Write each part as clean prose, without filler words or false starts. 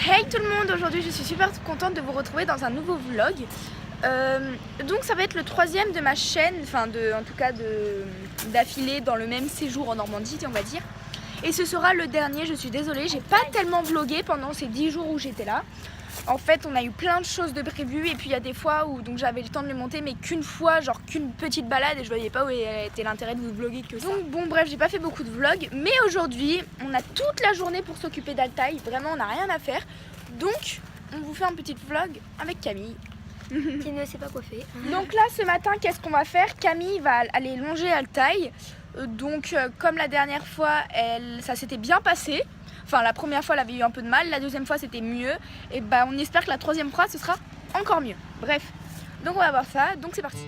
Hey tout le monde, aujourd'hui je suis super contente de vous retrouver dans un nouveau vlog. Donc ça va être le troisième de ma chaîne, en tout cas d'affilée dans le même séjour en Normandie on va dire. Et ce sera le dernier, je suis désolée, j'ai pas tellement vlogué pendant ces 10 jours où j'étais là. En fait on a eu plein de choses de prévues et puis il y a des fois où j'avais le temps de le monter mais qu'une fois, genre qu'une petite balade et je voyais pas où était l'intérêt de vous vlogger que ça. Donc bon bref, j'ai pas fait beaucoup de vlogs mais aujourd'hui on a toute la journée pour s'occuper d'Altaï, vraiment on n'a rien à faire. Donc on vous fait un petit vlog avec Camille. Qui ne sait pas quoi faire. Donc là ce matin qu'est-ce qu'on va faire? Camille va aller longer Altaï. Comme la dernière fois ça s'était bien passé. Enfin la première fois elle avait eu un peu de mal, la deuxième fois c'était mieux. Et bah on espère que la troisième fois ce sera encore mieux. Bref, donc on va voir ça, donc c'est parti.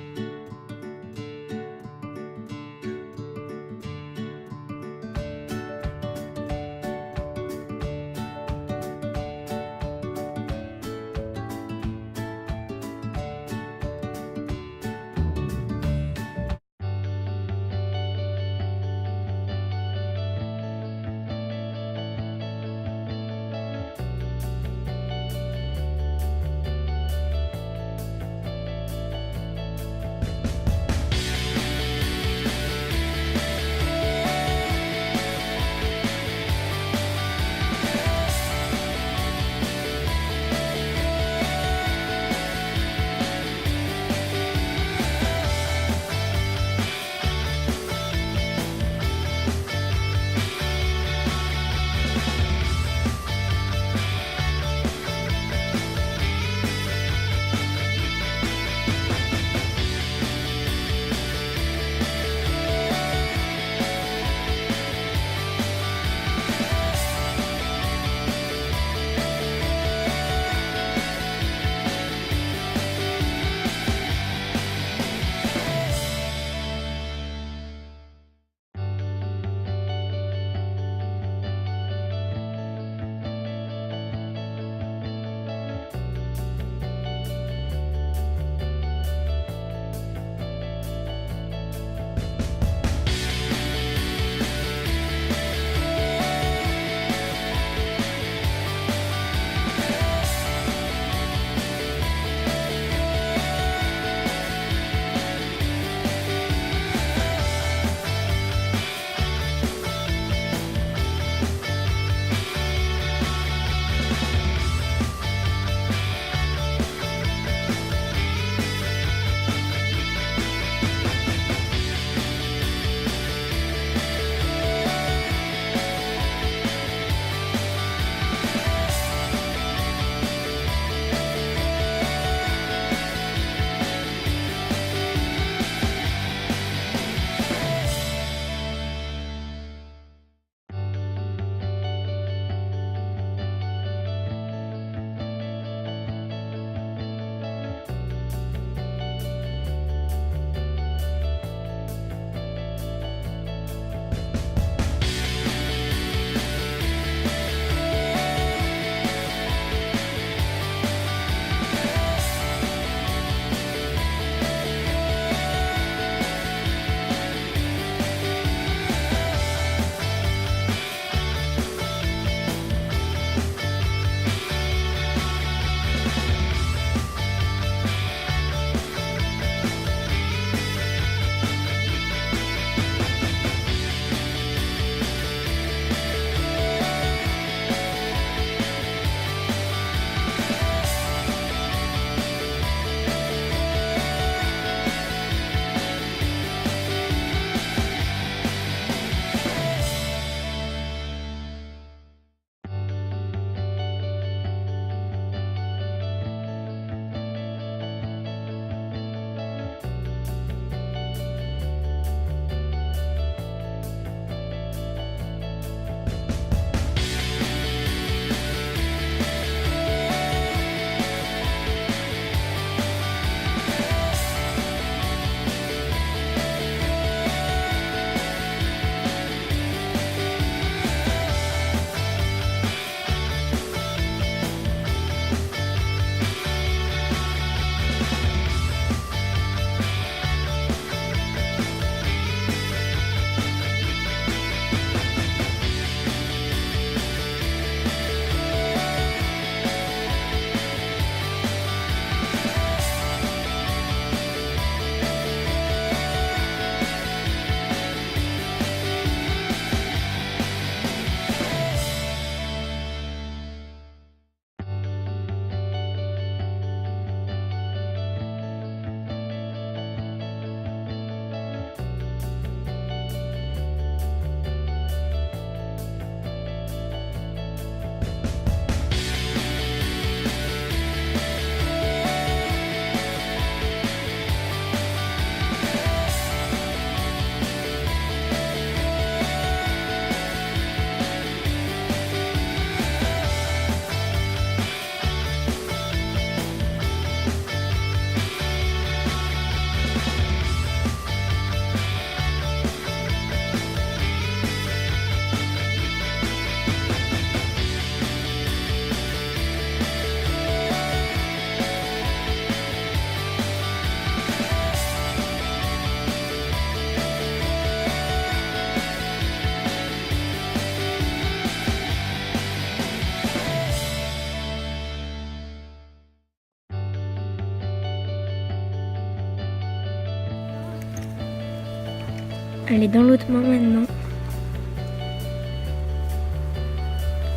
Elle est dans l'autre main maintenant.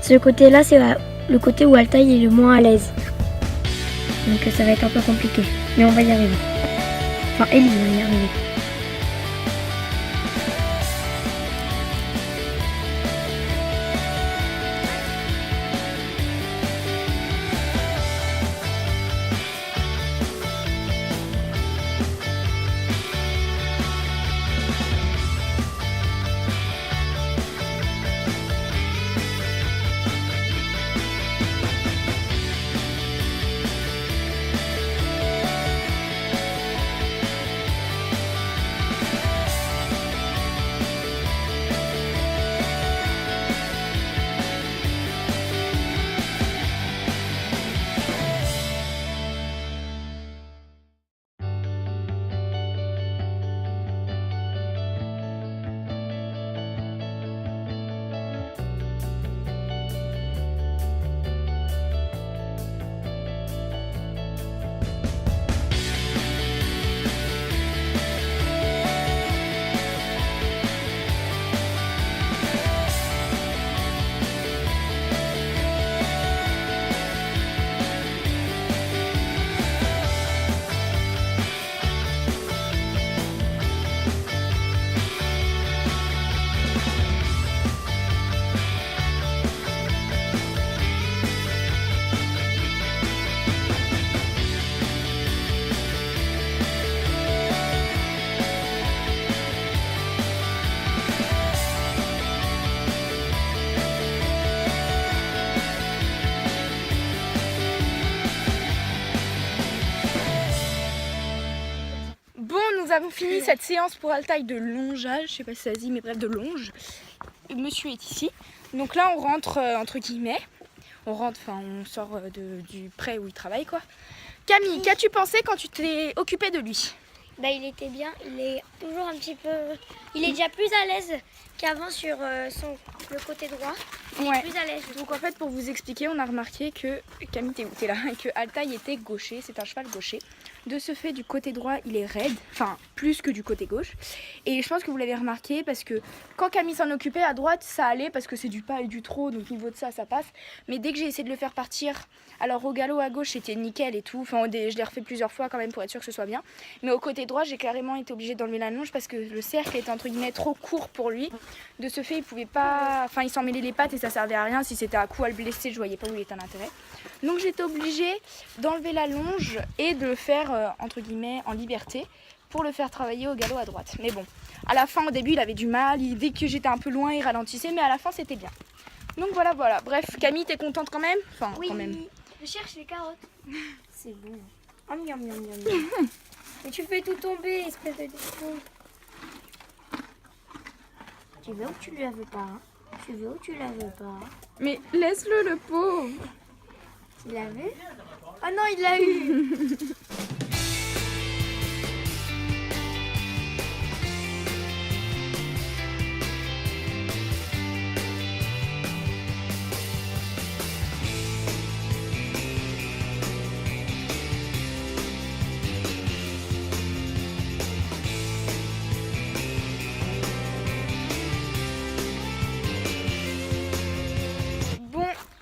Ce côté-là, c'est le côté où Altaï est le moins à l'aise. Donc ça va être un peu compliqué. Mais on va y arriver. Enfin, Ellie va y arriver. Nous avons fini cette séance pour Altaï de longeage, je sais pas si ça se dit, mais bref, de longe. Monsieur est ici. Donc là, on rentre, entre guillemets, on sort du pré où il travaille, quoi. Camille, qu'as-tu pensé quand tu t'es occupée de lui? Bah, il était bien, il est toujours un petit peu... Il est déjà plus à l'aise qu'avant sur le côté droit. Il est plus à l'aise. Donc en fait, pour vous expliquer, on a remarqué que Camille, t'es là, que Altaï était gaucher, c'est un cheval gaucher. De ce fait, du côté droit, il est raide, enfin plus que du côté gauche. Et je pense que vous l'avez remarqué parce que quand Camille s'en occupait à droite, ça allait parce que c'est du pas et du trot, donc niveau de ça, ça passe. Mais dès que j'ai essayé de le faire partir, alors au galop à gauche, c'était nickel et tout. Enfin, je l'ai refait plusieurs fois quand même pour être sûr que ce soit bien. Mais au côté droit, j'ai carrément été obligée d'enlever la longe parce que le cercle était entre guillemets trop court pour lui. De ce fait, il pouvait pas, enfin, il s'en mêlait les pattes et ça servait à rien. Si c'était à coup à le blesser, je voyais pas où il était un intérêt. Donc j'étais obligée d'enlever la longe et de le faire entre guillemets en liberté pour le faire travailler au galop à droite. Mais bon, à la fin, au début, il avait du mal. Dès que j'étais un peu loin, il ralentissait, mais à la fin, c'était bien. Donc voilà. Bref, Camille, t'es contente quand même? Enfin, oui, quand même. Je cherche les carottes. C'est bon. Oh, miam, miam, miam, miam. Mais tu fais tout tomber, espèce de défaut. Tu veux ou tu ne la veux pas? Tu veux ou tu la veux pas? Mais laisse-le, le pauvre. Tu l'as vu? Oh non, il l'a eu.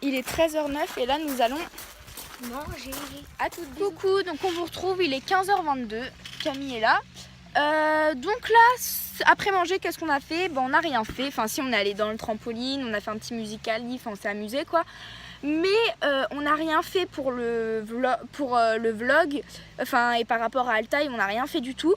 Il est 13h09 et là nous allons manger. À toutes. Coucou, donc on vous retrouve, il est 15h22, Camille est là. Donc là, après manger, qu'est-ce qu'on a fait? On n'a rien fait, enfin si, on est allé dans le trampoline, on a fait un petit musical, on s'est amusé quoi. Mais on n'a rien fait pour le vlog, enfin et par rapport à Altaï, on n'a rien fait du tout.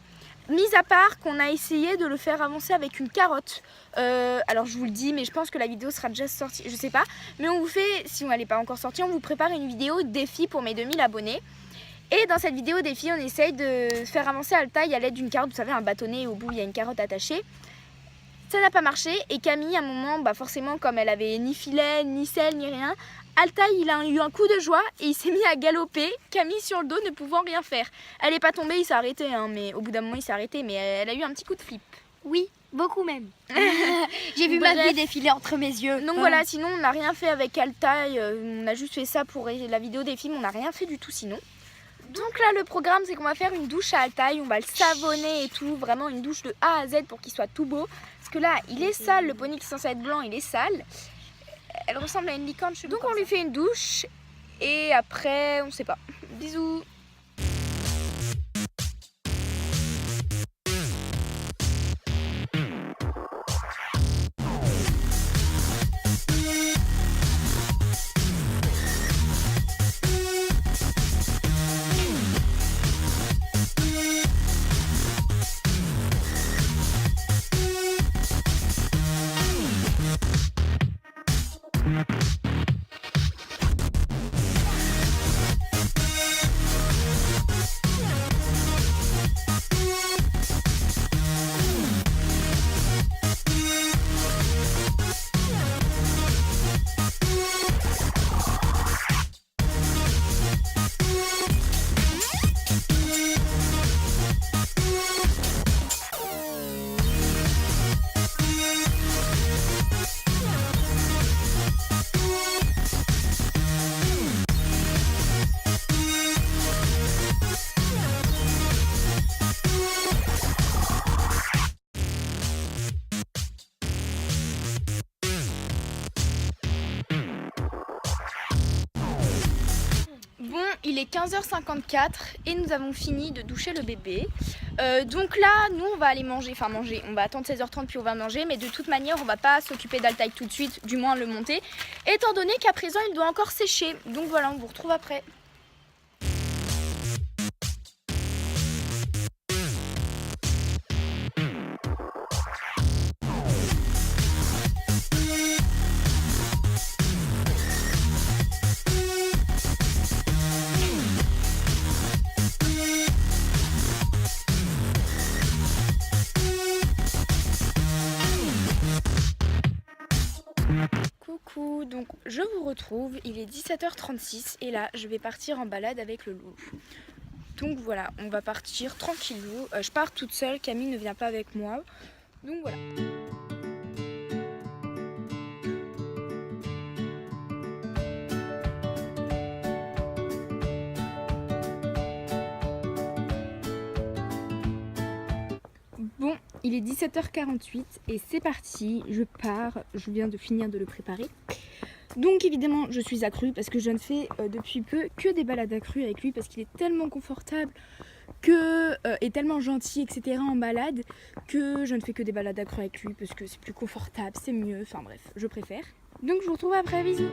Mis à part qu'on a essayé de le faire avancer avec une carotte. Alors je vous le dis, mais je pense que la vidéo sera déjà sortie, je sais pas. Mais on vous fait, si elle n'est pas encore sortie, on vous prépare une vidéo défi pour mes 2000 abonnés. Et dans cette vidéo défi, on essaye de faire avancer Altaï à l'aide d'une carotte. Vous savez, un bâtonnet, au bout il y a une carotte attachée. Ça n'a pas marché et Camille, à un moment, forcément, comme elle avait ni filet, ni selle, ni rien, Altaï, il a eu un coup de joie et il s'est mis à galoper, Camille sur le dos ne pouvant rien faire. Elle n'est pas tombée, il s'est arrêté, hein, mais au bout d'un moment il s'est arrêté, mais elle a eu un petit coup de flip. Oui, beaucoup même. J'ai vu ma vie défiler entre mes yeux. Donc voilà, sinon on n'a rien fait avec Altaï, on a juste fait ça pour la vidéo des films, on n'a rien fait du tout sinon. Donc là le programme c'est qu'on va faire une douche à Altaï, on va le savonner et tout, vraiment une douche de A à Z pour qu'il soit tout beau. Parce que là il est sale, le poney qui est censé être blanc il est sale. Elle ressemble à une licorne chelou. Donc on lui fait une douche et après on sait pas. Bisous. Bon, il est 15h54 et nous avons fini de doucher le bébé. Donc là, nous on va aller manger, on va attendre 16h30 puis on va manger, mais de toute manière on va pas s'occuper d'Altaï tout de suite, du moins le monter, étant donné qu'à présent il doit encore sécher. Donc voilà, on vous retrouve après. Coucou, donc je vous retrouve, il est 17h36 et là je vais partir en balade avec le loup. Donc voilà, on va partir tranquillou, je pars toute seule, Camille ne vient pas avec moi, donc voilà. Bon, il est 17h48 et c'est parti, je pars, je viens de finir de le préparer. Donc évidemment je suis accrue parce que je ne fais depuis peu que des balades accrues avec lui parce qu'il est tellement confortable et tellement gentil etc. en balade que je ne fais que des balades accrues avec lui parce que c'est plus confortable, c'est mieux, enfin bref, je préfère. Donc je vous retrouve après, bisous.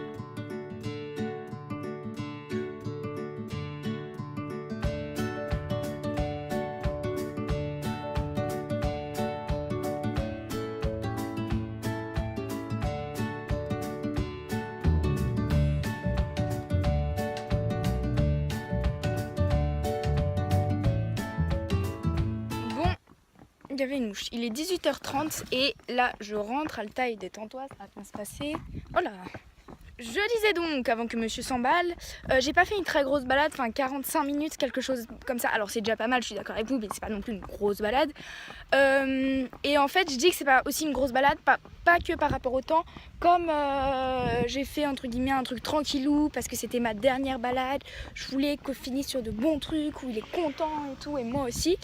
Il y avait une mouche. Il est 18h30 et là je rentre. Altaï, détends-toi, ça va bien se passer. Oh là. Je disais donc, avant que monsieur s'emballe, j'ai pas fait une très grosse balade, enfin 45 minutes, quelque chose comme ça. Alors c'est déjà pas mal, je suis d'accord avec vous, mais c'est pas non plus une grosse balade. Et en fait, je dis que c'est pas aussi une grosse balade, pas que par rapport au temps, comme j'ai fait entre guillemets un truc tranquillou, parce que c'était ma dernière balade. Je voulais qu'on finisse sur de bons trucs, où il est content et tout, et moi aussi.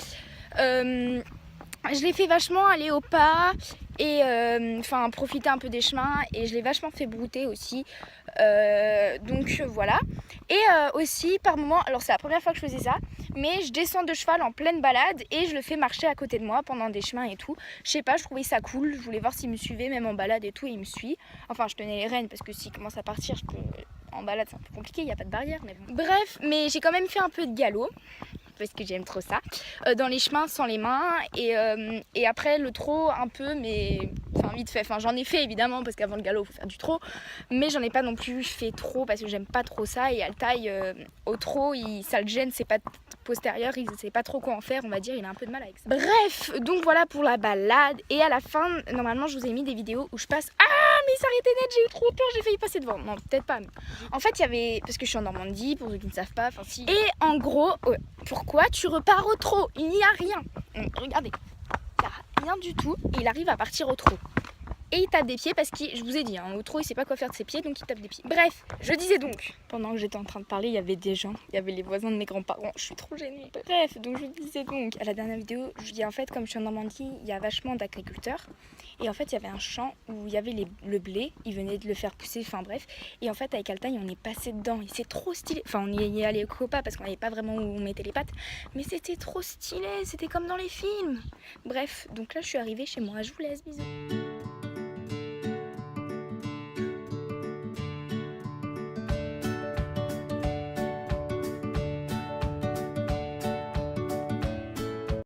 Je l'ai fait vachement aller au pas et profiter un peu des chemins et je l'ai vachement fait brouter aussi. Donc voilà. Et aussi par moment, alors c'est la première fois que je faisais ça, mais je descends de cheval en pleine balade et je le fais marcher à côté de moi pendant des chemins et tout. Je sais pas, je trouvais ça cool, je voulais voir s'il me suivait même en balade et tout et il me suit. Enfin je tenais les rênes parce que s'il commence à partir, en balade c'est un peu compliqué, il n'y a pas de barrière. Mais bon. Bref, mais j'ai quand même fait un peu de galop. Parce que j'aime trop ça, dans les chemins sans les mains et après le trot un peu mais vite fait, j'en ai fait évidemment parce qu'avant le galop il faut faire du trot mais j'en ai pas non plus fait trop parce que j'aime pas trop ça et Altaï au trot ça le gêne, c'est pas postérieur, il sait pas trop quoi en faire, on va dire, il a un peu de mal avec ça. Bref, donc voilà pour la balade et à la fin normalement je vous ai mis des vidéos où je passe, mais ça arrêtait net, j'ai eu trop peur, j'ai failli passer devant, non peut-être pas mais... En fait il y avait, parce que je suis en Normandie pour ceux qui ne savent pas, si. Et en gros, pourquoi tu repars au trot? Il n'y a rien. Regardez, il n'y a rien du tout et il arrive à partir au trot. Et il tape des pieds parce que, je vous ai dit, hein, Outreau il sait pas quoi faire de ses pieds, donc il tape des pieds. Bref, je disais donc, pendant que j'étais en train de parler, il y avait des gens, il y avait les voisins de mes grands-parents, je suis trop gênée. Bref, donc je disais donc, à la dernière vidéo, je dis en fait, comme je suis en Normandie, il y a vachement d'agriculteurs. Et en fait, il y avait un champ où il y avait le blé, ils venaient de le faire pousser, enfin bref. Et en fait, avec Altaï, on est passé dedans et c'est trop stylé. Enfin, on y est allé au copa parce qu'on n'avait pas vraiment où on mettait les pattes. Mais c'était trop stylé, c'était comme dans les films. Bref, donc là, je suis arrivée chez moi, je vous laisse, bisous.